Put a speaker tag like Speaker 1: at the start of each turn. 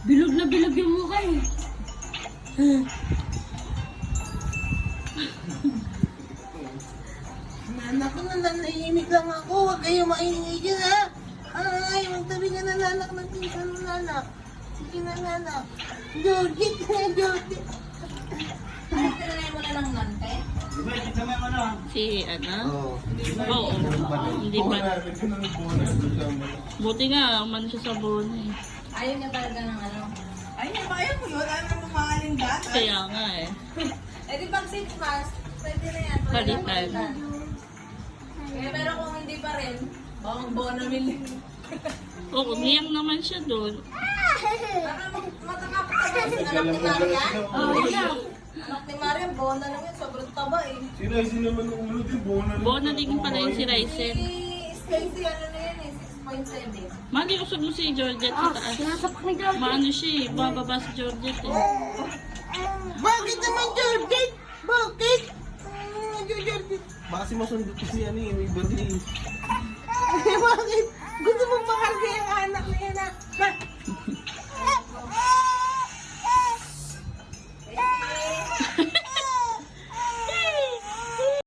Speaker 1: Bilog na bilog yung mukha eh.
Speaker 2: Nanak ko na nanahimik lang ako. Huwag kayo maingay dyan ha. Ay, magtabi ka na nanak ng pinsan mo nanak. Sige na nanak. Georgie ka na Georgie.
Speaker 3: Ay, tinanay mo na ng nante?
Speaker 4: Diba, kita mo yung ano?
Speaker 1: Si ano?
Speaker 2: Oo.
Speaker 1: Oo. Hindi pa. Buti nga, man siya sa bono eh.
Speaker 3: Ayaw niya talaga ng ano.
Speaker 2: Ayaw mo yun. Ayaw mo makaling dati.
Speaker 1: Kaya nga eh.
Speaker 3: Eh di pag 6 months, pwede na yan. Pwede na
Speaker 1: Palitan.
Speaker 3: palitan. Eh, pero kung hindi pa rin, baka bonamil.
Speaker 1: Oo, niyang naman siya doon.
Speaker 3: Baka matakapit ka ba sa anak ni Marian?
Speaker 1: Oo, yeah.
Speaker 3: Anak ni Marian, bona lang yan. Sobrang taba eh.
Speaker 5: Sino naman ang ulo din?
Speaker 1: Bona din pala yun si Ryzen.
Speaker 3: Si Stacy, ano na yan eh, 6.7.
Speaker 1: Mali, usap mo si Georgette sa taas. Maano siya eh, bababa si Georgette eh.
Speaker 2: Bakit naman Georgie? Bakit? Georgie.
Speaker 5: Baka si masundot ko si ano eh, may Berlin.
Speaker 2: Bakit? Gusto mong makarga yung anak na yan ha?